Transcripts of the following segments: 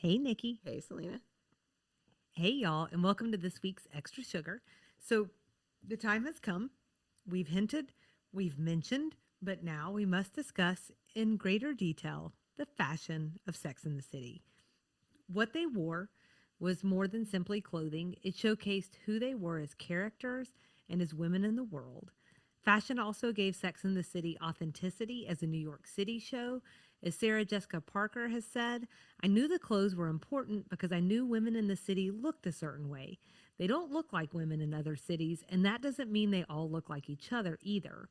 Hey, Nikki. Hey, Salina. Hey, y'all, and welcome to this week's Extra Sugar. So, the time has come. We've hinted, we've mentioned, but now we must discuss in greater detail the fashion of Sex in the City. What they wore was more than simply clothing, it showcased who they were as characters and as women in the world. Fashion also gave Sex in the City authenticity as a New York City show. As Sarah Jessica Parker has said, I knew the clothes were important because I knew women in the city looked a certain way. They don't look like women in other cities, and that doesn't mean they all look like each other either.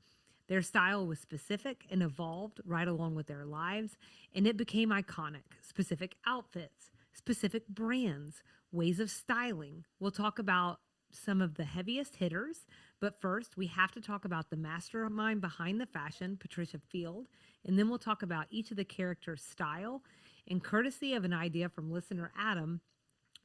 Their style was specific and evolved right along with their lives, and it became iconic. Specific outfits, specific brands, ways of styling. We'll talk about some of the heaviest hitters, but first we have to talk about the mastermind behind the fashion, Patricia Field, and then we'll talk about each of the characters' style. And courtesy of an idea from listener Adam,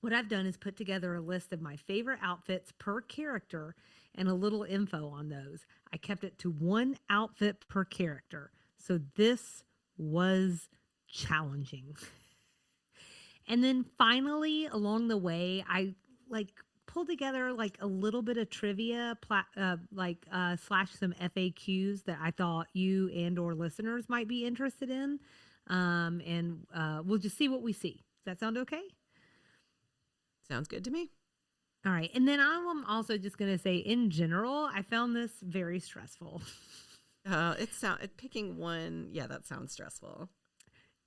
what I've done is put together a list of my favorite outfits per character and a little info on those. I kept it to one outfit per character. So this was challenging. And then finally, along the way, I like pulled together like a little bit of trivia, slash some FAQs that I thought you and or listeners might be interested in. And we'll just see what we see. Does that sound okay? Sounds good to me. All right. And then I'm also just going to say, in general, I found this very stressful. Picking one. Yeah, that sounds stressful.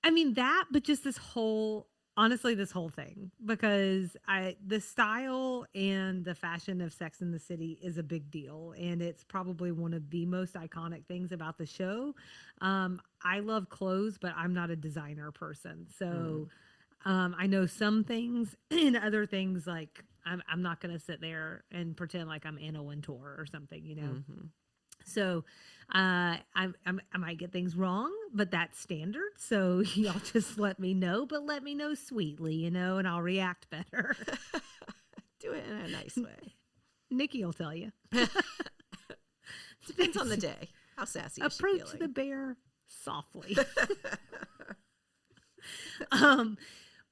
I mean that, but just this whole honestly this whole thing because I the style and the fashion of Sex in the City is a big deal and it's probably one of the most iconic things about the show. I love clothes, but I'm not a designer person. So Mm. I know some things and other things like I'm not going to sit there and pretend like I'm Anna Wintour or something. Mm-hmm. So I might get things wrong, but that's standard. So y'all just let me know, but let me know sweetly, and I'll react better. Do it in a nice way. Nikki will tell you. Depends on the day. How sassy is she Approach the feeling? bear softly. um,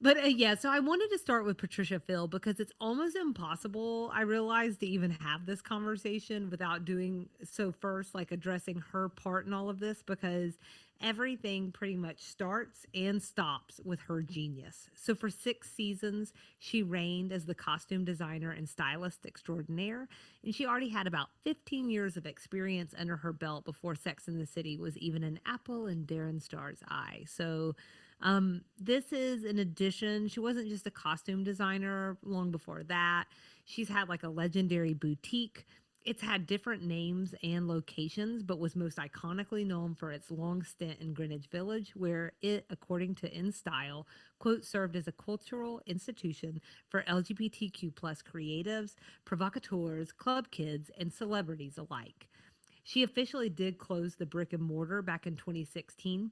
but yeah, so I wanted to start with Patricia Phil because it's almost impossible, I realized, to even have this conversation without doing so first, like addressing her part in all of this, because everything pretty much starts and stops with her genius. So for 6 seasons, she reigned as the costume designer and stylist extraordinaire, and she already had about 15 years of experience under her belt before Sex in the City was even an apple in Darren Star's eye. So this is an addition. She wasn't just a costume designer long before that. She's had like a legendary boutique. It's had different names and locations, but was most iconically known for its long stint in Greenwich Village, where it, according to InStyle, quote, served as a cultural institution for LGBTQ plus creatives, provocateurs, club kids, and celebrities alike. She officially did close the brick and mortar back in 2016,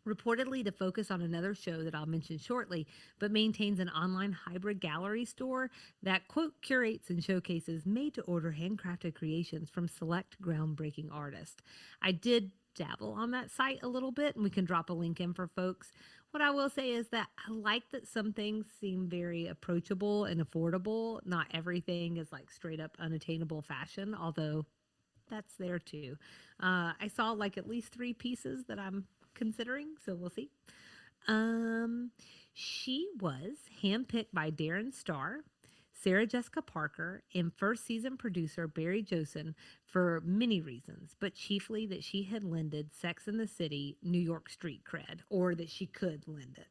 reportedly to focus on another show that I'll mention shortly, but maintains an online hybrid gallery store that, quote, curates and showcases made to order handcrafted creations from select groundbreaking artists. I did dabble on that site a little bit, and we can drop a link in for folks. What I will say is that I like that some things seem very approachable and affordable. Not everything is like straight up unattainable fashion, although that's there too. I saw like at least 3 pieces that I'm considering, so we'll see. Um, she was handpicked by Darren Star, Sarah Jessica Parker, and first season producer Barry Josen for many reasons, but chiefly that she had lended Sex in the City New York street cred, or that she could lend it.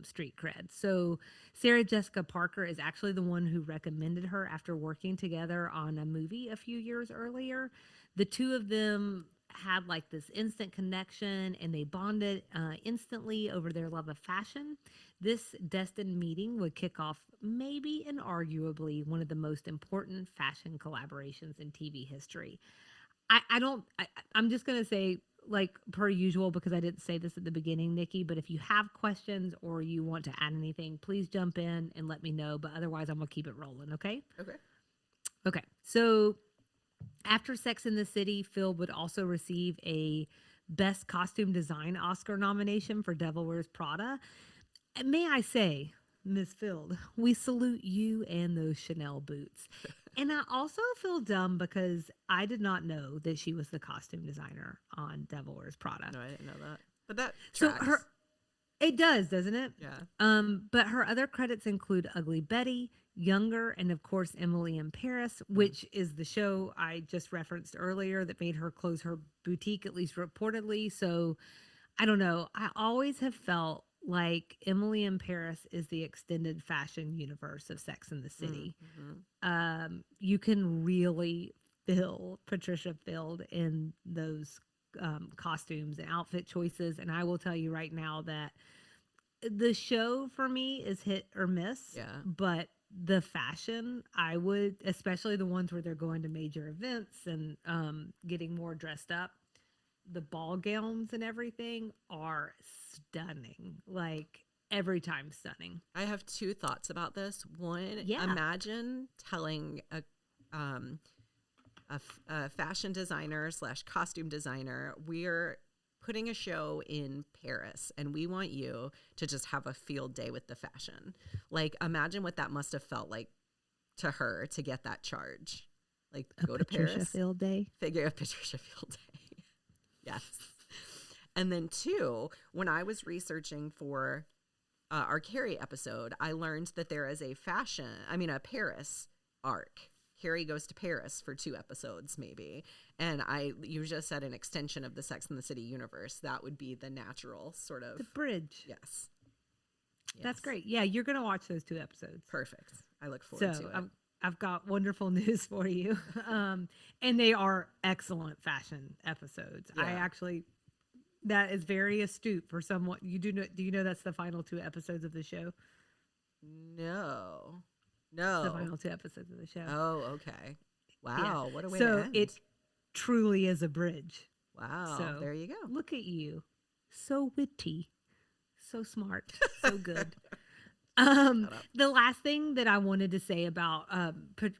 Street cred. So, Sarah Jessica Parker is actually the one who recommended her after working together on a movie a few years earlier. The two of them had like this instant connection and they bonded instantly over their love of fashion. This destined meeting would kick off maybe and arguably one of the most important fashion collaborations in TV history. I don't, I'm just going to say, like per usual, because I didn't say this at the beginning, Nikki, but if you have questions or you want to add anything, please jump in and let me know. But otherwise, I'm going to keep it rolling. Okay. Okay. Okay. So after Sex in the City, Phil would also receive a Best Costume Design Oscar nomination for Devil Wears Prada. May I say, Miss Field, we salute you and those Chanel boots. And I also feel dumb because I did not know that she was the costume designer on Devil Wears Prada. No, I didn't know that. But that So tracks. her it does, doesn't it? Yeah. But her other credits include Ugly Betty, Younger, and of course Emily in Paris, Mm. which is the show I just referenced earlier that made her close her boutique, at least reportedly. So I don't know. I always have felt like Emily in Paris is the extended fashion universe of Sex and the City. You can really feel Patricia Field in those costumes and outfit choices. And I will tell you right now that the show for me is hit or miss. Yeah. But the fashion, I would, especially the ones where they're going to major events and getting more dressed up, the ball gowns and everything are stunning. Like every time stunning. I have two thoughts about this. One, Yeah. imagine telling a fashion designer / costume designer, we're putting a show in Paris and we want you to just have a field day with the fashion. Like, imagine what that must have felt like to her to get that charge. Like, go to Patricia Paris, Field Day. figure a Patricia Field Day. Yes. And then two, when I was researching for our Carrie episode, I learned that there is a Paris arc. Carrie goes to Paris for 2 episodes, maybe. And you just said an extension of the Sex and the City universe. That would be the natural sort of. The bridge. Yes. That's great. Yeah, you're going to watch those 2 episodes. Perfect. I look forward to it. I've got wonderful news for you. And they are excellent fashion episodes. Yeah. That is very astute for someone. Do you know that's the final 2 episodes of the show? No. The final 2 episodes of the show. Oh, okay. Wow. What a way so to end. it truly is a bridge. Wow. So there you go. Look at you. So witty. So smart. So good. The last thing that I wanted to say about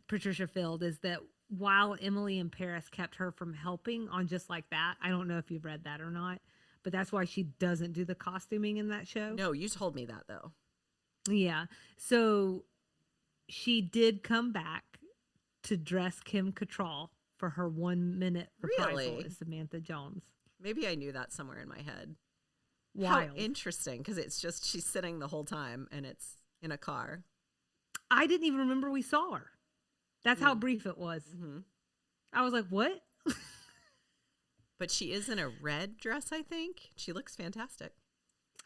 Patricia Field is that while Emily in Paris kept her from helping on Just Like That, I don't know if you've read that or not, but that's why she doesn't do the costuming in that show. No, you told me that though. Yeah. So she did come back to dress Kim Cattrall for her 1-minute reprisal Really? as Samantha Jones. Maybe I knew that somewhere in my head. Wild. How interesting, because it's just she's sitting the whole time and it's in a car. I didn't even remember we saw her. That's how brief it was. Mm-hmm. I was like, what? But she is in a red dress, I think. She looks fantastic.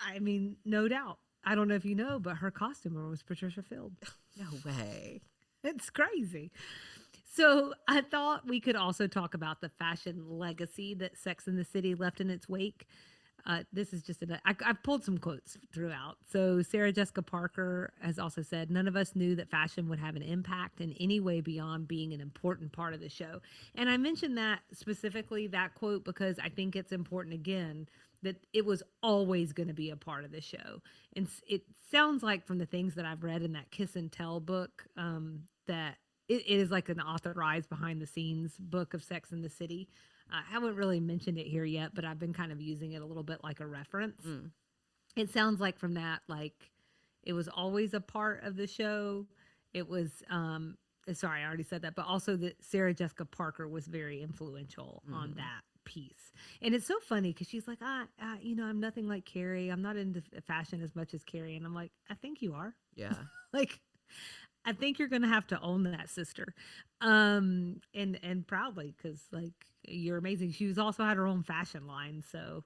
I mean, no doubt. I don't know if you know, but her costumer was Patricia Field. No way. It's crazy. So I thought we could also talk about the fashion legacy that Sex and the City left in its wake. This is just I've pulled some quotes throughout. So Sarah Jessica Parker has also said, none of us knew that fashion would have an impact in any way beyond being an important part of the show. And I mentioned that specifically, that quote, because I think it's important, again, that it was always going to be a part of the show. And it sounds like from the things that I've read in that Kiss and Tell book, that it is like an authorized behind the scenes book of Sex and the City. I haven't really mentioned it here yet, but I've been kind of using it a little bit like a reference. It sounds like from that, like it was always a part of the show. It was, sorry, I already said that, but also that Sarah Jessica Parker was very influential on that piece. And it's so funny because she's like, I'm nothing like Carrie. I'm not into fashion as much as Carrie. And I'm like, I think you are. Yeah. Like, I think you're going to have to own that, sister. And proudly, because like you're amazing. She's also had her own fashion line. So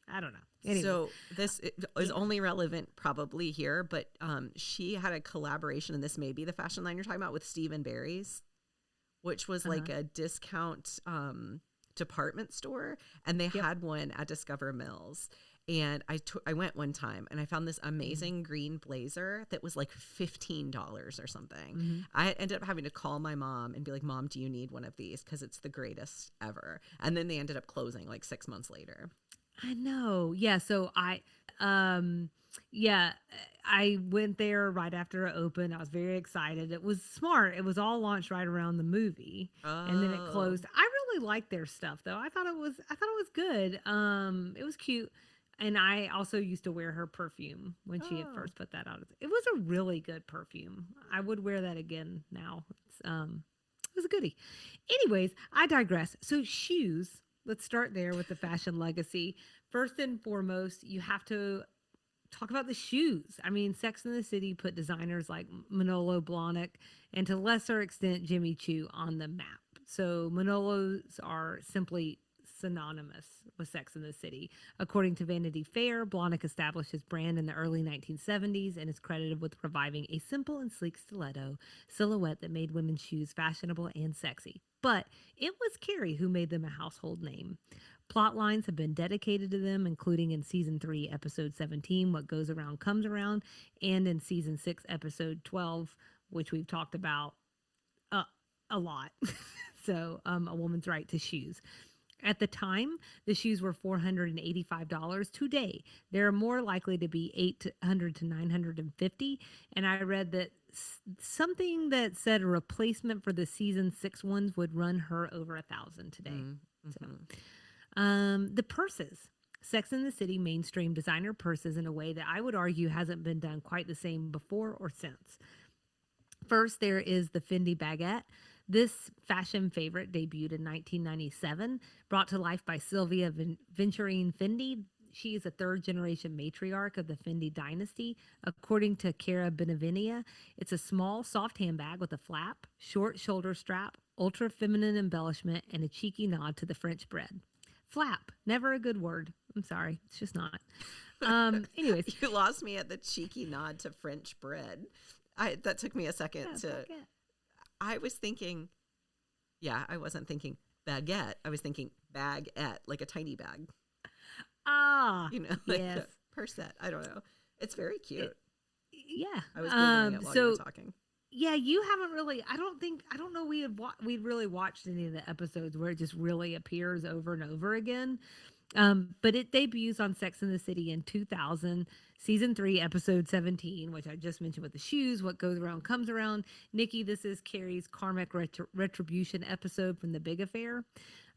I don't know. Anyway. So this is only relevant probably here, but she had a collaboration, and this may be the fashion line you're talking about, with Steve & Barry's, which was like a discount department store. And they had one at Discover Mills. And I went one time and I found this amazing green blazer that was like $15 or something. I ended up having to call my mom and be like, Mom, do you need one of these? Because it's the greatest ever. And then they ended up closing like 6 months later. I know. Yeah. So I went there right after it opened. I was very excited. It was smart. It was all launched right around the movie, and then it closed. I really liked their stuff though. I thought it was good. It was cute. And I also used to wear her perfume when she had Oh. first put that out. It was a really good perfume. I would wear that again now. It was a goodie. Anyways, I digress. So shoes, let's start there with the fashion legacy. First and foremost, you have to talk about the shoes. I mean, Sex and the City put designers like Manolo Blahnik and to lesser extent Jimmy Choo on the map. So Manolos are simply synonymous with Sex and the City. According to Vanity Fair, Blahnik established his brand in the early 1970s and is credited with reviving a simple and sleek stiletto silhouette that made women's shoes fashionable and sexy. But it was Carrie who made them a household name. Plot lines have been dedicated to them, including in season 3, episode 17, What Goes Around Comes Around, and in season 6, episode 12, which we've talked about a lot. So, A Woman's Right to Shoes. At the time, the shoes were $485. Today, they're more likely to be $800 to $950. And I read that something that said a replacement for the season 6 ones would run her over $1,000 today. Mm-hmm. The purses. Sex and the City mainstream designer purses in a way that I would argue hasn't been done quite the same before or since. First, there is the Fendi baguette. This fashion favorite debuted in 1997, brought to life by Sylvia Venturine Fendi. She is a third-generation matriarch of the Fendi dynasty. According to Cara Benevinia, it's a small, soft handbag with a flap, short shoulder strap, ultra-feminine embellishment, and a cheeky nod to the French bread. Flap, never a good word. I'm sorry, it's just not. Anyways. You lost me at the cheeky nod to French bread. That took me a second to... Baguette. I was thinking, I wasn't thinking baguette. I was thinking baguette, like a tiny bag. Ah, Like yes. a purset. I don't know. It's very cute. Yeah. I was Googling it while you were talking. Yeah, you haven't really. I don't know. We'd really watched any of the episodes where it just really appears over and over again. But it debuts on Sex and the City in 2000, season 3, episode 17, which I just mentioned with the shoes. What goes around comes around. Nikki, this is Carrie's karmic retribution episode from the Big Affair.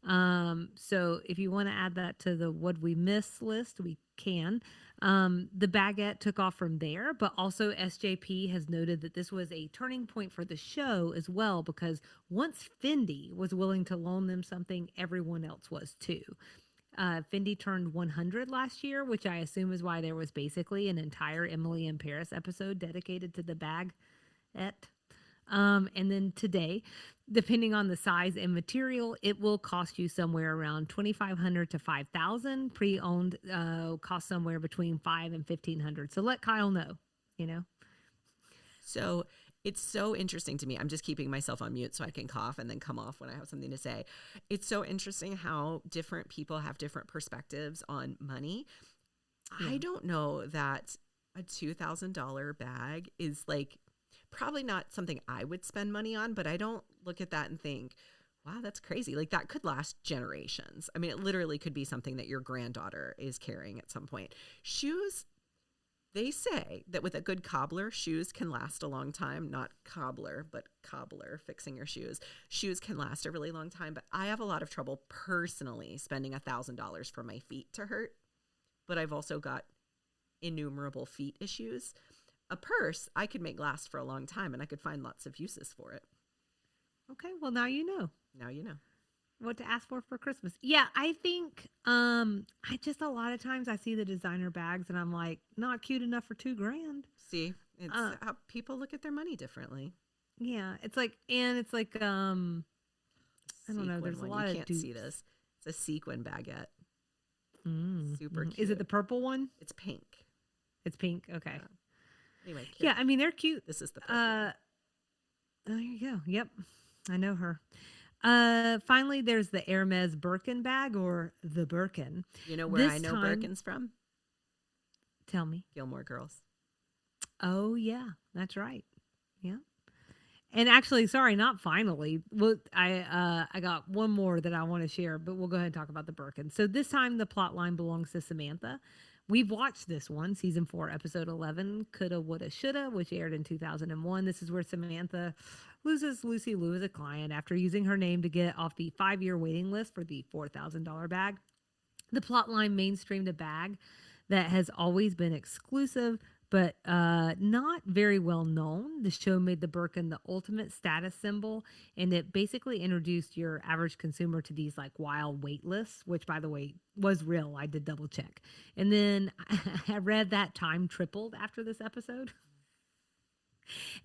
So if you want to add that to the what we miss list, we can. The baguette took off from there, but also SJP has noted that this was a turning point for the show as well, because once Fendi was willing to loan them something, everyone else was too. Fendi turned 100 last year, which I assume is why there was basically an entire Emily in Paris episode dedicated to the baguette. And then today, depending on the size and material, it will cost you somewhere around $2,500 to $5,000. Pre-owned costs somewhere between $500 and $1,500. So let Kyle know. So it's so interesting to me. I'm just keeping myself on mute so I can cough and then come off when I have something to say. It's so interesting how different people have different perspectives on money. Yeah. I don't know that a $2,000 bag is like probably not something I would spend money on, but I don't look at that and think, wow, that's crazy. Like that could last generations. I mean, it literally could be something that your granddaughter is carrying at some point. Shoes, they say that with a good cobbler, shoes can last a long time. Not cobbler, but cobbler, fixing your shoes. Shoes can last a really long time, but I have a lot of trouble personally spending $1,000 for my feet to hurt. But I've also got innumerable feet issues. A purse I could make last for a long time, and I could find lots of uses for it. Okay, well, now you know. Now you know. What to ask for Christmas. Yeah, I think I just a lot of times I see the designer bags and I'm like, not cute enough for $2,000. See, it's how people look at their money differently. Yeah, it's like I don't know. There's a lot you of can't dupes. see this. It's a sequin baguette. Super cute. Is it the purple one? It's pink. It's pink. Okay. Anyway, yeah, I mean they're cute. This is the purple. There you go. Yep, I know her. Finally, there's the Hermes Birkin bag, or the Birkin. You know where I know Birkin's from? Tell me. Gilmore Girls. Oh, yeah, that's right. Yeah. And actually, sorry, not finally. Well, I got one more that I want to share, but we'll go ahead and talk about the Birkin. So this time the plot line belongs to Samantha. We've watched this one, season 4, episode 11, Coulda, Woulda, Shoulda, which aired in 2001. This is where Samantha loses Lucy Liu as a client after using her name to get off the 5-year waiting list for the $4,000 bag. The plotline mainstreamed a bag that has always been exclusive but not very well known. The show made the Birkin the ultimate status symbol, and it basically introduced your average consumer to these like wild wait lists, which, by the way, was real. I did double check. And then I read that time tripled after this episode,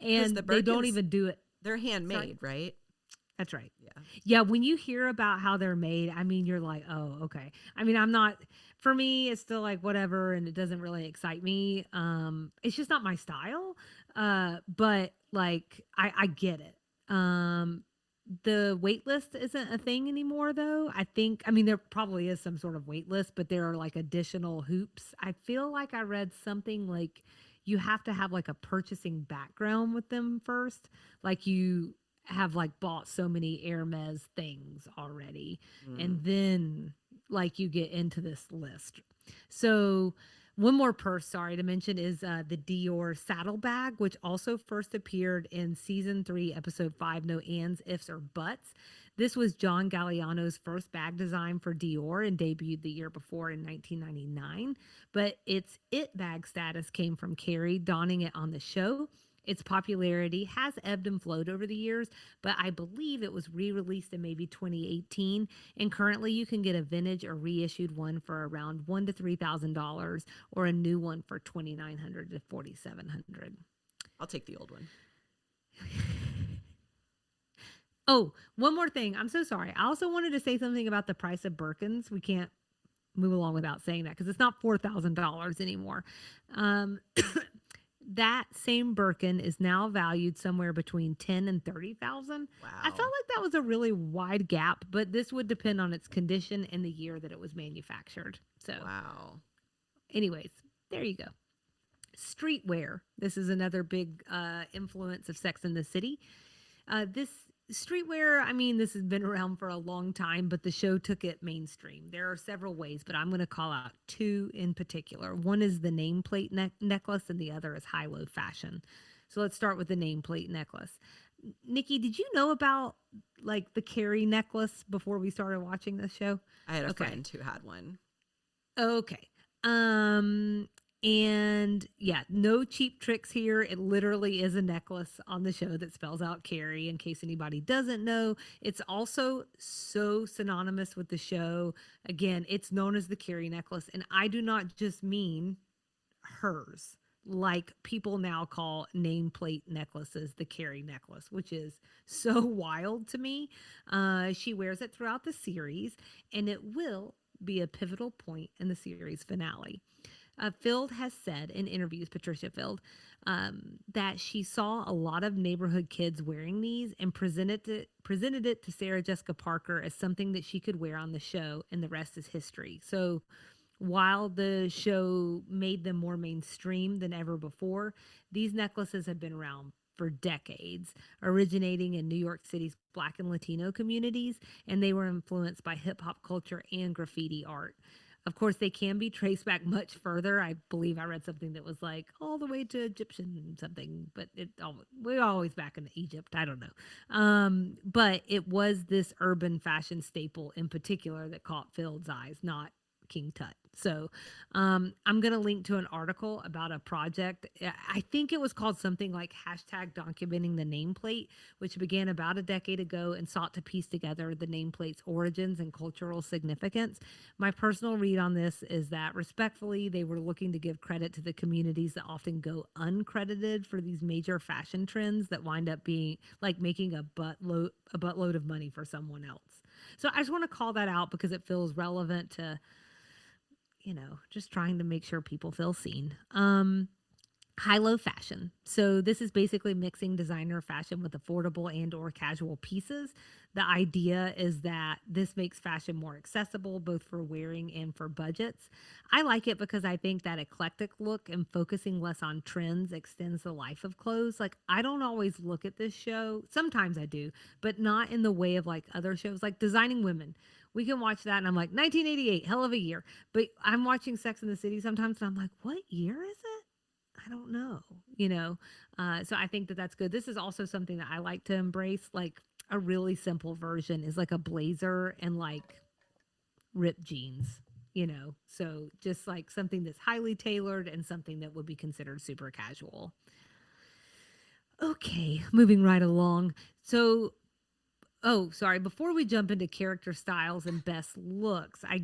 Because the and they don't Birkins, even do it. they're Sorry. handmade, right? That's right. Yeah. Yeah, when you hear about how they're made, I mean, you're like, oh, okay. I mean, I'm not, for me, it's still like whatever, and it doesn't really excite me. It's just not my style. But like, I get it. The wait list isn't a thing anymore, though. I think, I mean, there probably is some sort of wait list, but there are like additional hoops. I feel like I read something like you have to have like a purchasing background with them first. Like you have like bought so many Hermes things already, and Mm. then like you get into this list. So one more purse, sorry to mention, is the Dior saddlebag, which also first appeared in season 3, episode 5, No Ands, Ifs, or Buts. This was John Galliano's first bag design for Dior and debuted the year before in 1999. But its it bag status came from Carrie donning it on the show. Its popularity has ebbed and flowed over the years, but I believe it was re-released in maybe 2018, and currently you can get a vintage or reissued one for around $1,000 to $3,000, or a new one for $2,900 to $4,700. I'll take the old one. Oh, one more thing. I'm so sorry. I also wanted to say something about the price of Birkins. We can't move along without saying that because it's not $4,000 anymore. Um, that same Birkin is now valued somewhere between 10 and 30,000. I felt Wow. like that was a really wide gap, but this would depend on its condition and the year that it was manufactured. So, Wow. anyways, there you go. Streetwear. This is another big influence of Sex in the City. This streetwear, I mean, this has been around for a long time, but the show took it mainstream. There are several ways, but I'm going to call out two in particular. One is the nameplate necklace, and the other is high-low fashion. So let's start with the nameplate necklace. Nikki, did you know about like the Carrie necklace before we started watching this show? I had a Okay. friend who had one. Okay. Um and yeah, no cheap tricks here. It literally is a necklace on the show that spells out Carrie in case anybody doesn't know. It's also so synonymous with the show. Again, it's known as the Carrie necklace, and I do not just mean hers. Like people now call nameplate necklaces the Carrie necklace, which is so wild to me. She wears it throughout the series, and it will be a pivotal point in the series finale. Field has said in interviews, Patricia Field, that she saw a lot of neighborhood kids wearing these and presented it to Sarah Jessica Parker as something that she could wear on the show, and the rest is history. So while the show made them more mainstream than ever before, these necklaces have been around for decades, originating in New York City's Black and Latino communities, and they were influenced by hip hop culture and graffiti art. Of course, they can be traced back much further. I believe I read something that was like all the way to Egyptian something, but we're always back in Egypt. I don't know. But it was this urban fashion staple in particular that caught Field's eyes, not King Tut. So I'm going to link to an article about a project. I think it was called something like hashtag documenting the nameplate, which began about a decade ago and sought to piece together the nameplate's origins and cultural significance. My personal read on this is that respectfully, they were looking to give credit to the communities that often go uncredited for these major fashion trends that wind up being like making a buttload of money for someone else. So I just want to call that out because it feels relevant to, just trying to make sure people feel seen. High-low fashion. So this is basically mixing designer fashion with affordable and or casual pieces. The idea is that this makes fashion more accessible both for wearing and for budgets. I like it because I think that eclectic look and focusing less on trends extends the life of clothes. Like I don't always look at this show. Sometimes I do, but not in the way of like other shows like Designing Women. We can watch that and I'm like 1988, hell of a year. But I'm watching Sex in the City sometimes and I'm like, what year is it? I don't know. So I think that that's good. This is also something that I like to embrace. Like a really simple version is like a blazer and like ripped jeans. So just like something that's highly tailored and something that would be considered super casual. Okay, moving right along. So, oh, sorry, before we jump into character styles and best looks, I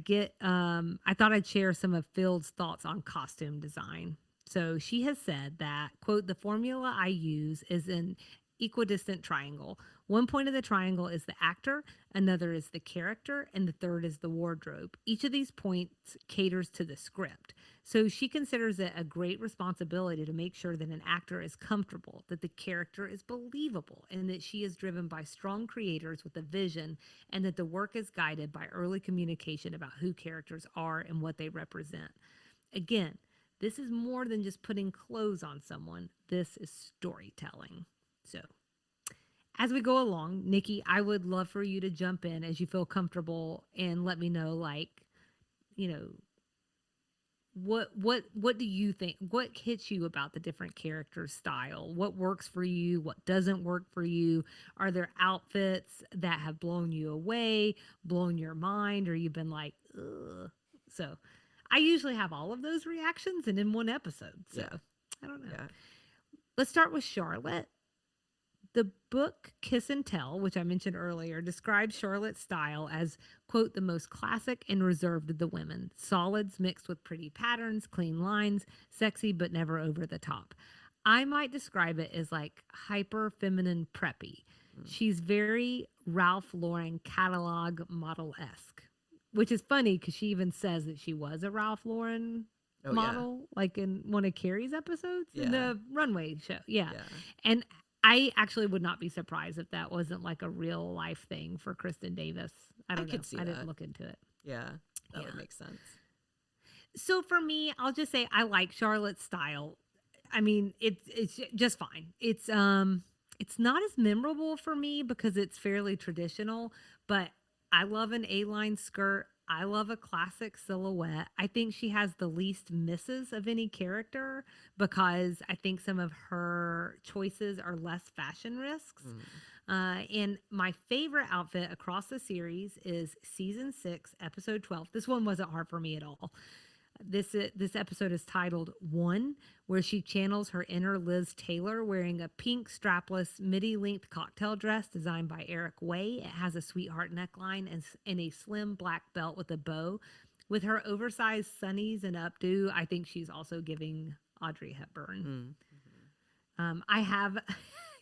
thought I'd share some of Phil's thoughts on costume design. So she has said that, quote, the formula I use is an equidistant triangle. One point of the triangle is the actor, another is the character, and the third is the wardrobe. Each of these points caters to the script. So she considers it a great responsibility to make sure that an actor is comfortable, that the character is believable, and that she is driven by strong creators with a vision, and that the work is guided by early communication about who characters are and what they represent. Again, this is more than just putting clothes on someone. This is storytelling. So, as we go along, Nikki, I would love for you to jump in as you feel comfortable and let me know, like, you know, what do you think? What hits you about the different character style? What works for you? What doesn't work for you? Are there outfits that have blown you away, blown your mind, or you've been like, ugh? So, I usually have all of those reactions and in one episode. So, Yeah. I don't know. Yeah. Let's start with Charlotte. The book Kiss and Tell, which I mentioned earlier, describes Charlotte's style as, quote, the most classic and reserved of the women. Solids mixed with pretty patterns, clean lines, sexy but never over the top. I might describe it as like hyper feminine preppy. She's very Ralph Lauren catalog model esque, which is funny because she even says that she was a Ralph Lauren Oh, yeah. model, like in one of Carrie's episodes in Yeah. the runway show. Yeah. Yeah. And I actually would not be surprised if that wasn't like a real life thing for Kristen Davis. I don't know. could see I didn't that. look into it. Yeah. That Yeah. would make sense. So for me, I'll just say I like Charlotte's style. I mean, it's just fine. It's not as memorable for me because it's fairly traditional, but I love an A-line skirt. I love a classic silhouette. I think she has the least misses of any character because I think some of her choices are less fashion risks. And my favorite outfit across the series is season 6, episode 12. This one wasn't hard for me at all. This episode is titled One, where she channels her inner Liz Taylor wearing a pink strapless midi-length cocktail dress designed by Eric Way. It has a sweetheart neckline and a slim black belt with a bow. With her oversized sunnies and updo, I think she's also giving Audrey Hepburn. I have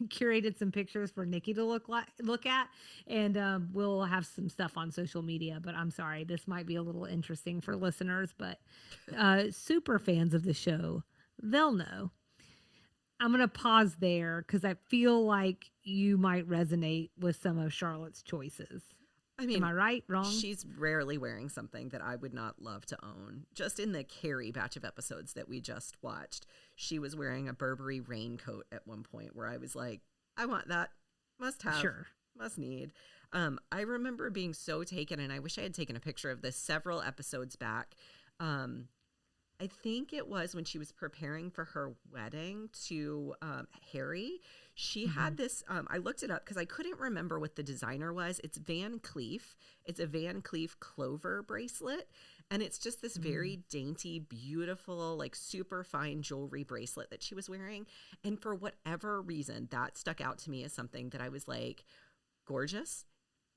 curated some pictures for Nikki to look at, and we'll have some stuff on social media. But I'm sorry, this might be a little interesting for listeners, but super fans of the show, they'll know. I'm gonna pause there because I feel like you might resonate with some of Charlotte's choices. I mean, am I right? Wrong? She's rarely wearing something that I would not love to own. Just in the Carrie batch of episodes that we just watched, she was wearing a Burberry raincoat at one point where I was like, I want that. Must have. Sure. Must need. I remember being so taken, and I wish I had taken a picture of this several episodes back. I think it was when she was preparing for her wedding to Harry. She had this, I looked it up because I couldn't remember what the designer was. It's Van Cleef. It's a Van Cleef clover bracelet. And it's just this very dainty, beautiful, like super fine jewelry bracelet that she was wearing. And for whatever reason, that stuck out to me as something that I was like, gorgeous.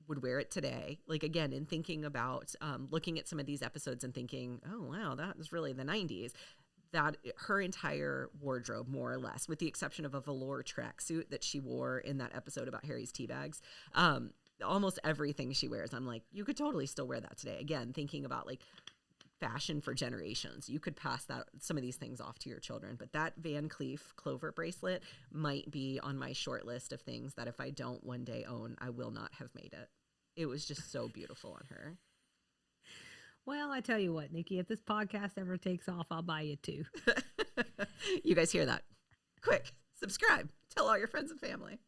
Would wear it today. Like, again, in thinking about looking at some of these episodes and thinking, oh, wow, that was really the 90s. That her entire wardrobe, more or less, with the exception of a velour tracksuit that she wore in that episode about Harry's tea bags, almost everything she wears, I'm like, you could totally still wear that today. Again, thinking about like fashion for generations, you could pass some of these things off to your children. But that Van Cleef clover bracelet might be on my short list of things that if I don't one day own, I will not have made it. It was just so beautiful on her. Well, I tell you what, Nikki, if this podcast ever takes off, I'll buy you two. You guys hear that? Quick, subscribe. Tell all your friends and family.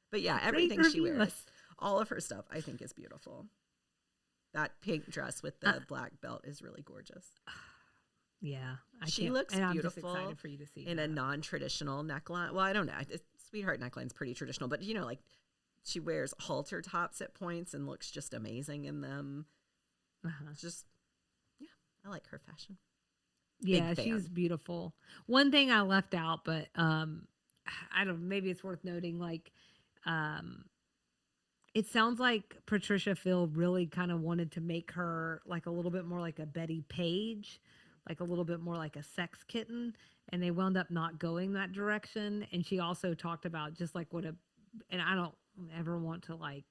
But yeah, everything she wears, all of her stuff, I think is beautiful. That pink dress with the black belt is really gorgeous. Yeah. She looks beautiful. I'm just excited for you to see in a non-traditional neckline. Well, I don't know. Sweetheart neckline's pretty traditional, but you know, like she wears halter tops at points and looks just amazing in them. It's just I like her fashion. Yeah, Big she's fan. beautiful. One thing I left out, but I don't, maybe it's worth noting, like um it sounds like Patricia Phil really kind of wanted to make her like a little bit more like a Betty Page, like a little bit more like a sex kitten, and they wound up not going that direction. And she also talked about just like what a, and I don't ever want to like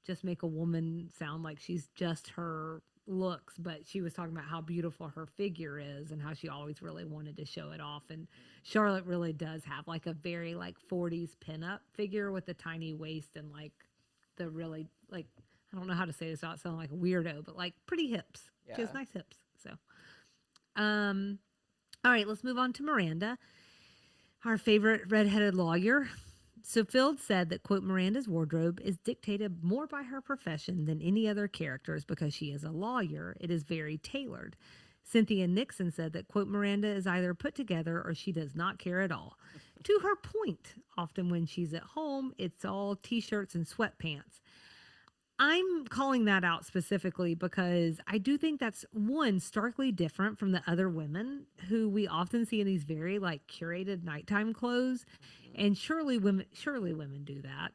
just make a woman sound like she's just her looks, but she was talking about how beautiful her figure is and how she always really wanted to show it off. And Charlotte really does have like a very like 40s pinup figure with a tiny waist and like the really like, I don't know how to say this without sounding like a weirdo, but like pretty hips. She has Yeah. nice hips. So um all right, let's move on to Miranda, our favorite redheaded lawyer. So Field said that, quote, Miranda's wardrobe is dictated more by her profession than any other character's because she is a lawyer. It is very tailored. Cynthia Nixon said that, quote, Miranda is either put together or she does not care at all. To her point, often when she's at home, it's all t-shirts and sweatpants. I'm calling that out specifically because I do think that's one starkly different from the other women who we often see in these very like curated nighttime clothes. Mhm. And surely women do that.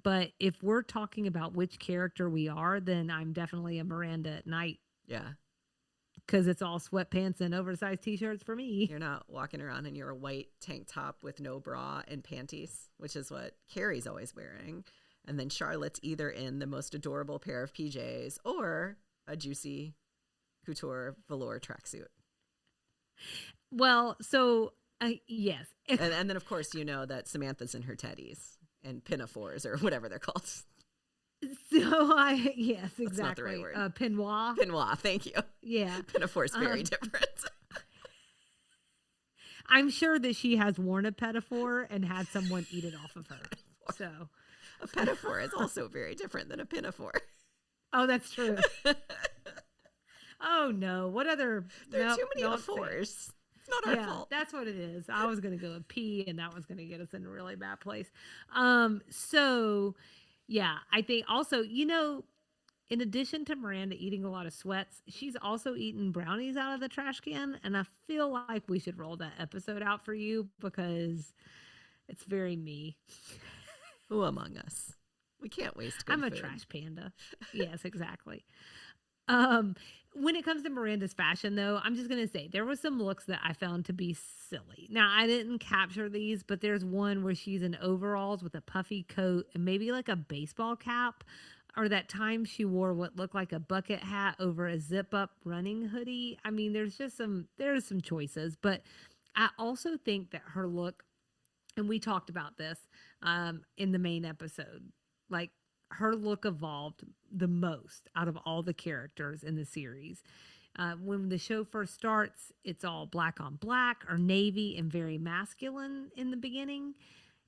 But if we're talking about which character we are, then I'm definitely a Miranda at night Yeah. because it's all sweatpants and oversized t-shirts for me. You're not walking around in your white tank top with no bra and panties, which is what Carrie's always wearing. And then Charlotte's either in the most adorable pair of PJs or a juicy couture velour tracksuit. Well, so yes. And then, of course, you know that Samantha's in her teddies and pinafores or whatever they're called. Yes, That's not the right exactly. word. Pinois. Pinois, thank you. Yeah. Pinafore's very Um, different. I'm sure that she has worn a pedophore and had someone eat it off of her. So, A pedophore is also very different than a pinafore. oh, that's true. Oh no, what other? There are Nope, too many don't say it. afores. It's not our Yeah, fault. that's what it is. I was gonna go with P, and that was gonna get us in a really bad place. So yeah, I think also, in addition to Miranda eating a lot of sweats, she's also eating brownies out of the trash can, and I feel like we should roll that episode out for you because it's very me. Who among us? We can't waste I'm good a food. trash panda. Yes, exactly. Um, when it comes to Miranda's fashion, though, I'm just gonna say there were some looks that I found to be silly. Now, I didn't capture these, but there's one where she's in overalls with a puffy coat and maybe like a baseball cap. Or that time she wore what looked like a bucket hat over a zip up running hoodie. I mean, there's some choices, but I also think that her look, and we talked about this in the main episode, like her look evolved the most out of all the characters in the series. When the show first starts, it's all black on black or navy and very masculine in the beginning.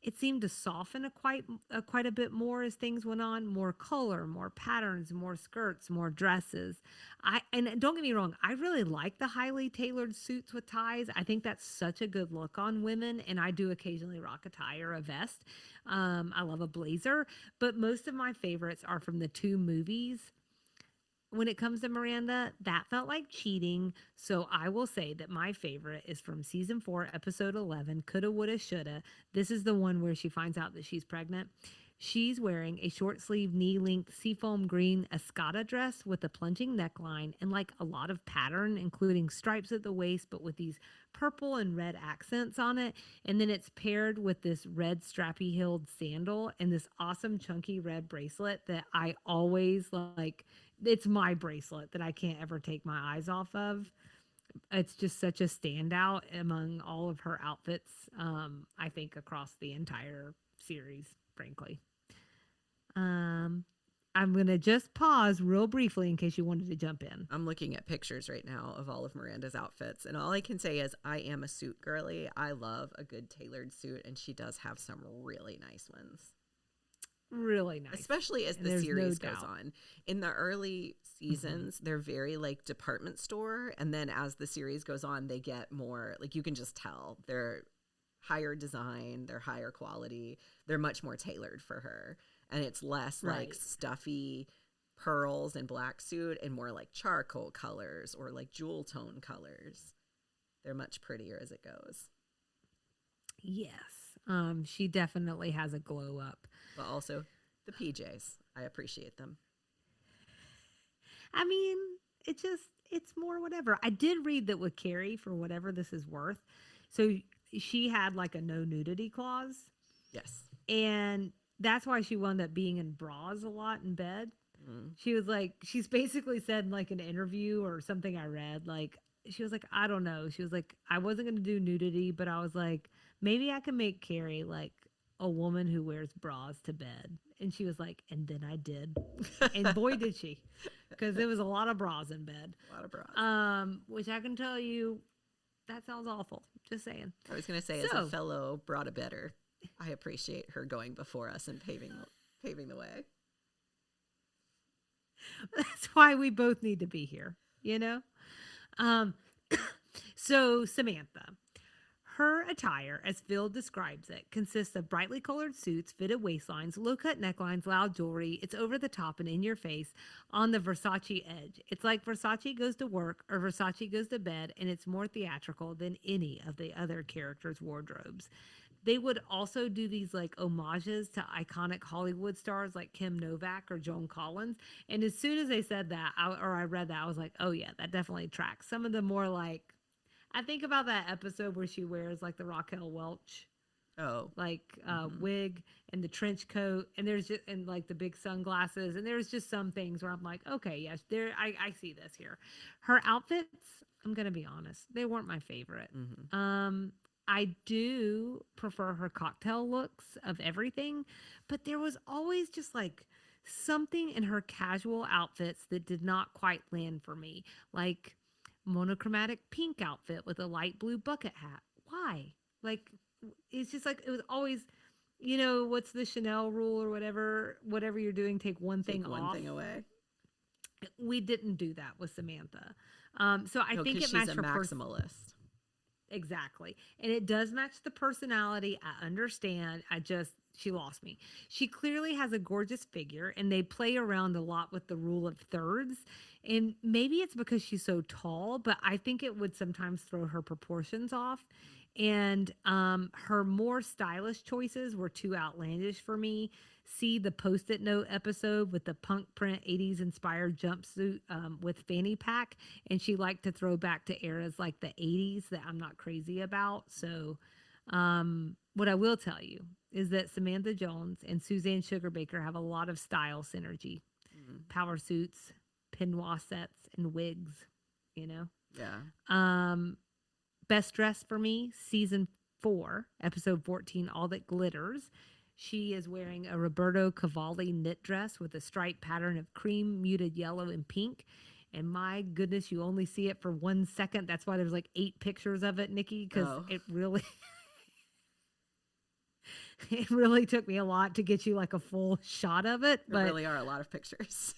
It seemed to soften quite a bit more as things went on. More color, more patterns, more skirts, more dresses. And don't get me wrong, I really like the highly tailored suits with ties. I think that's such a good look on women, and I do occasionally rock a tie or a vest. I love a blazer, but most of my favorites are from the two movies. When it comes to Miranda, that felt like cheating. So I will say that my favorite is from season 4, episode 11, Coulda, Woulda, Shoulda. This is the one where she finds out that she's pregnant. She's wearing a short sleeve, knee length, seafoam green Escada dress with a plunging neckline and like a lot of pattern, including stripes at the waist, but with these purple and red accents on it. And then it's paired with this red strappy heeled sandal and this awesome chunky red bracelet that I always like. It's my bracelet that I can't ever take my eyes off of. It's just such a standout among all of her outfits, I think, across the entire series, frankly. Um, I'm going to just pause real briefly in case you wanted to jump in. I'm looking at pictures right now of all of Miranda's outfits, and all I can say is I am a suit girly. I love a good tailored suit, and she does have some really nice ones. Really nice. Especially as And the there's series no goes doubt. on. In the early seasons, they're very like department store, and then as the series goes on, they get more like you can just tell they're higher design, they're higher quality, they're much more tailored for her, and it's less like Right. stuffy pearls and black suit and more like charcoal colors or like jewel tone colors. They're much prettier as it goes. Yes. She definitely has a glow up. But also the PJs. I appreciate them. I mean, it's more whatever. I did read that with Carrie, for whatever this is worth. So she had like a no nudity clause. Yes. And that's why she wound up being in bras a lot in bed. She was like, she's basically said in like an interview or something I read, like, she was like, I don't know. She was like, I wasn't going to do nudity, but I was like, maybe I can make Carrie like a woman who wears bras to bed. And she was like, and then I did. And boy, did she. Because there was a lot of bras in bed. A lot of bras. Which I can tell you, that sounds awful. Just saying. I was going to say, as a fellow brought a better, I appreciate her going before us and paving the way. That's why we both need to be here, you know? So Samantha, her attire, as Phil describes it, consists of brightly colored suits, fitted waistlines, low-cut necklines, loud jewelry. It's over the top and in your face on the Versace edge. It's like Versace goes to work or Versace goes to bed, and it's more theatrical than any of the other characters' wardrobes. They would also do these like homages to iconic Hollywood stars like Kim Novak or Joan Collins. And as soon as they said that, I read that, I was like, oh yeah, that definitely tracks. Some of the more like, I think about that episode where she wears like the Raquel Welch, wig and the trench coat, and there's just and like the big sunglasses, and there's just some things where I'm like, okay, yes, I see this here. Her outfits, I'm gonna be honest, they weren't my favorite. I do prefer her cocktail looks of everything, but there was always just like something in her casual outfits that did not quite land for me. Like monochromatic pink outfit with a light blue bucket hat. Why? Like, it's just like, it was always, you know, what's the Chanel rule or whatever you're doing, take one thing away. We didn't do that with Samantha. So I think it matched her maximalist. Exactly. And it does match the personality. I understand. She lost me. She clearly has a gorgeous figure, and they play around a lot with the rule of thirds. And maybe it's because she's so tall, but I think it would sometimes throw her proportions off. And her more stylish choices were too outlandish for me. See the Post-it note episode with the punk print 80s inspired jumpsuit with fanny pack. And she liked to throw back to eras like the 80s that I'm not crazy about. So what I will tell you is that Samantha Jones and Suzanne Sugarbaker have a lot of style synergy. Power suits, peignoir sets, and wigs, you know? Yeah. Best dress for me, season 4, episode 14, All That Glitters. She is wearing a Roberto Cavalli knit dress with a striped pattern of cream, muted yellow, and pink. And my goodness, you only see it for 1 second. That's why there's like 8 pictures of it, Nikki, because it really... it really took me a lot to get you like a full shot of it. There really are a lot of pictures.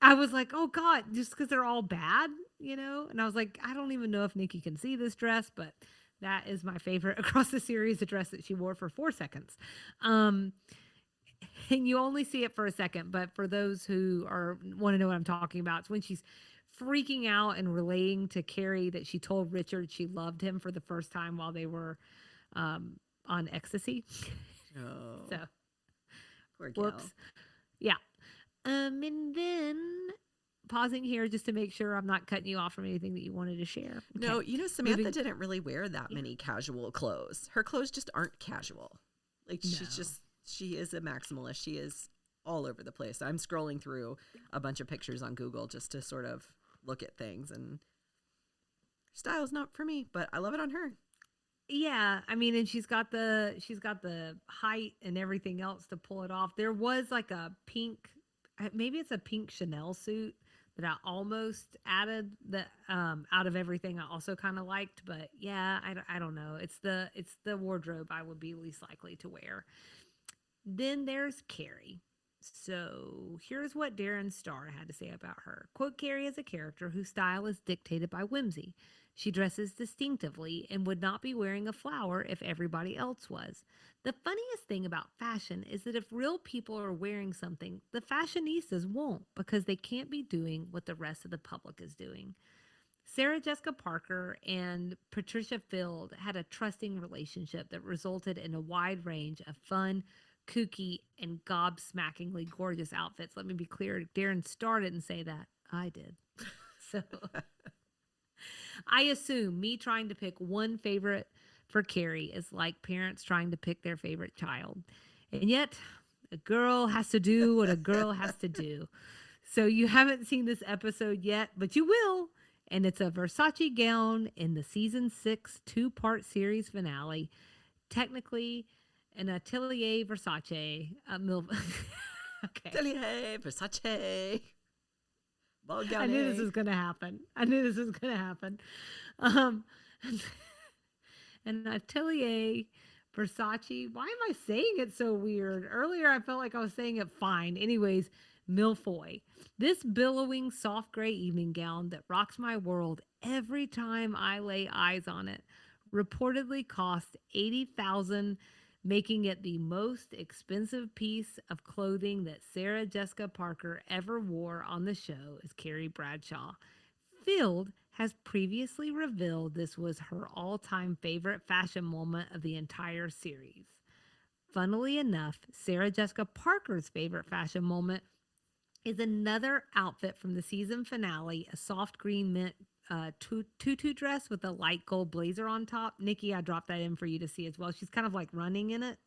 I was like, oh God, just because they're all bad, you know? And I was like, I don't even know if Nikki can see this dress, but that is my favorite across the series, the dress that she wore for 4 seconds. And you only see it for a second, but for those who want to know what I'm talking about, it's when she's freaking out and relaying to Carrie that she told Richard she loved him for the first time while they were on ecstasy. Oh. So, poor gal. Whoops. Yeah. And then pausing here just to make sure I'm not cutting you off from anything that you wanted to share. Okay. No, you know, Samantha didn't really wear that many casual clothes. Her clothes just aren't casual. Like she is a maximalist. She is all over the place. I'm scrolling through a bunch of pictures on Google just to sort of look at things, and style's not for me, but I love it on her. Yeah, I mean, and she's got the height and everything else to pull it off. There was like a pink, maybe it's a pink Chanel suit that I almost added that out of everything I also kind of liked, but yeah, I don't know. It's the wardrobe I would be least likely to wear. Then there's Carrie. So here's what Darren Star had to say about her. Quote, Carrie is a character whose style is dictated by whimsy. She dresses distinctively and would not be wearing a flower if everybody else was. The funniest thing about fashion is that if real people are wearing something, the fashionistas won't because they can't be doing what the rest of the public is doing. Sarah Jessica Parker and Patricia Field had a trusting relationship that resulted in a wide range of fun, kooky, and gobsmackingly gorgeous outfits. Let me be clear, Darren started and say that. I did. So I assume me trying to pick one favorite for Carrie is like parents trying to pick their favorite child. And yet, a girl has to do what a girl has to do. So you haven't seen this episode yet, but you will. And it's a Versace gown in the season 6 two-part series finale. Technically, an Atelier Versace. Okay. Atelier Versace. Ball gown. I knew this was going to happen. Um, an Atelier Versace. Why am I saying it so weird? Earlier, I felt like I was saying it fine. Anyways, Milfoy. This billowing soft gray evening gown that rocks my world every time I lay eyes on it reportedly cost $80,000, making it the most expensive piece of clothing that Sarah Jessica Parker ever wore on the show as Carrie Bradshaw. Field has previously revealed this was her all-time favorite fashion moment of the entire series. Funnily enough, Sarah Jessica Parker's favorite fashion moment is another outfit from the season finale, a soft green mint tutu dress with a light gold blazer on top. Nikki, I dropped that in for you to see as well. She's kind of like running in it.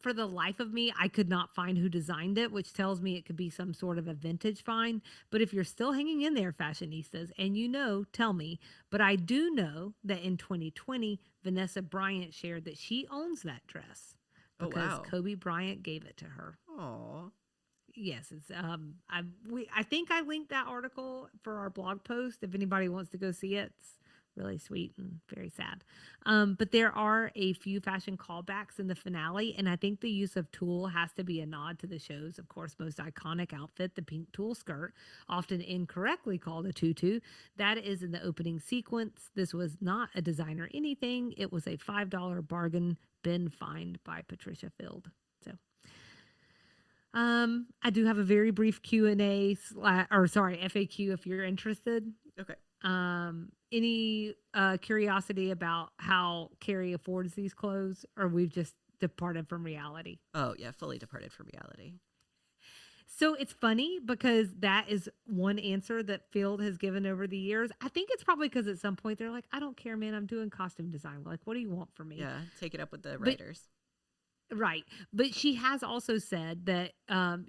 For the life of me, I could not find who designed it, which tells me it could be some sort of a vintage find. But if you're still hanging in there, fashionistas, and you know, tell me. But I do know that in 2020, Vanessa Bryant shared that she owns that dress because Kobe Bryant gave it to her. Aww. Yes, it's I think I linked that article for our blog post if anybody wants to go see it. It's really sweet and very sad. But there are a few fashion callbacks in the finale, and I think the use of tulle has to be a nod to the show's, of course, most iconic outfit, the pink tulle skirt, often incorrectly called a tutu. That is in the opening sequence. This was not a designer anything. It was a $5 bargain bin find by Patricia Field. So I do have a very brief Q&A FAQ if you're interested. Okay. Any curiosity about how Carrie affords these clothes, or we've just departed from reality? Oh, yeah, fully departed from reality. So it's funny because that is one answer that Field has given over the years. I think it's probably because at some point they're like, I don't care, man. I'm doing costume design. Like, what do you want from me? Yeah, take it up with the writers. Right. But she has also said that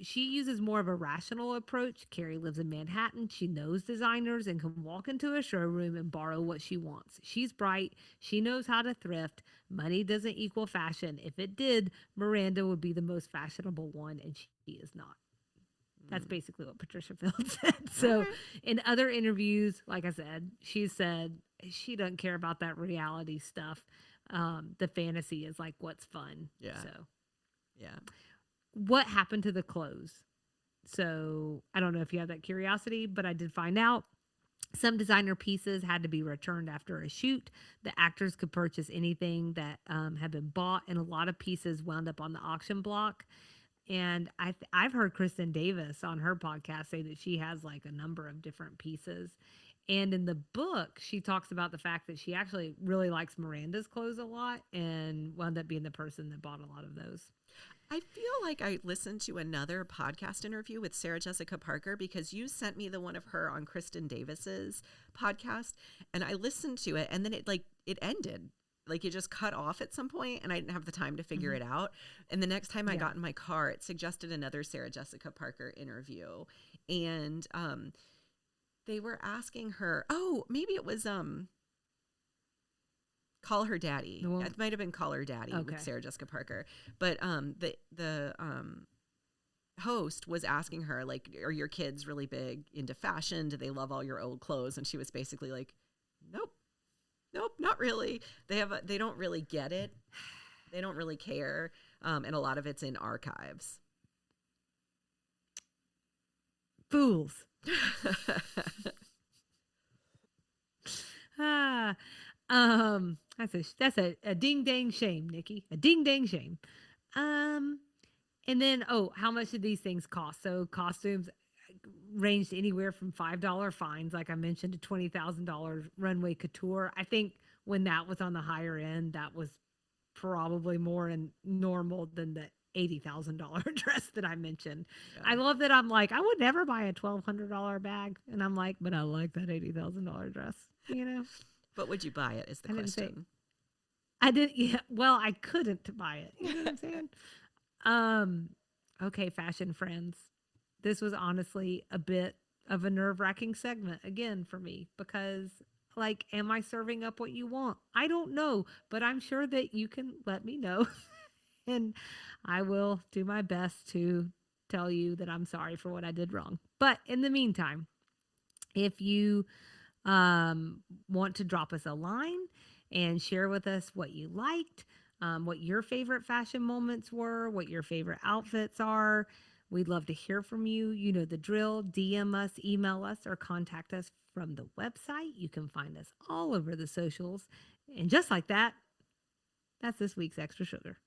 she uses more of a rational approach. Carrie lives in Manhattan. She knows designers and can walk into a showroom and borrow what she wants. She's bright. She knows how to thrift. Money doesn't equal fashion. If it did, Miranda would be the most fashionable one, and she is not. That's basically what Patricia Field said. So in other interviews, like I said, she said she doesn't care about that reality stuff. The fantasy is like what's fun. Yeah. So, yeah. What happened to the clothes? So I don't know if you have that curiosity, but I did find out some designer pieces had to be returned after a shoot. The actors could purchase anything that had been bought, and a lot of pieces wound up on the auction block. And I've heard Kristen Davis on her podcast say that she has like a number of different pieces. And in the book, she talks about the fact that she actually really likes Miranda's clothes a lot and wound up being the person that bought a lot of those. I feel like I listened to another podcast interview with Sarah Jessica Parker because you sent me the one of her on Kristen Davis's podcast, and I listened to it, and then it ended. Like it just cut off at some point, and I didn't have the time to figure it out. And the next time I got in my car, it suggested another Sarah Jessica Parker interview, and they were asking her, maybe it was Call Her Daddy. It might have been Call Her Daddy with Sarah Jessica Parker. But the host was asking her, like, are your kids really big into fashion? Do they love all your old clothes? And she was basically like, nope, not really. They don't really get it. They don't really care. And a lot of it's in archives. Fools. Ah, that's a ding dang shame, Nikki. A ding dang shame. Um, and then how much did these things cost? So costumes ranged anywhere from $5 fines, like I mentioned, to $20,000 runway couture. I think when that was on the higher end, that was probably more and normal than the $80,000 dress that I mentioned. I Yeah. love that I'm like, I would never buy a $1,200 bag. And I'm like, but I like that $80,000 dress. You know, But would you buy it is the I didn't say, question. I didn't, yeah, well, I couldn't buy it. You know what I'm saying? Um, okay, fashion friends. This was honestly a bit of a nerve wracking segment again for me because, like, am I serving up what you want? I don't know, but I'm sure that you can let me know and I will do my best to tell you that I'm sorry for what I did wrong. But in the meantime, if you want to drop us a line and share with us what you liked, what your favorite fashion moments were, what your favorite outfits are. We'd love to hear from you. You know the drill. DM us, email us, or contact us from the website. You can find us all over the socials. And just like that, that's this week's Extra Sugar.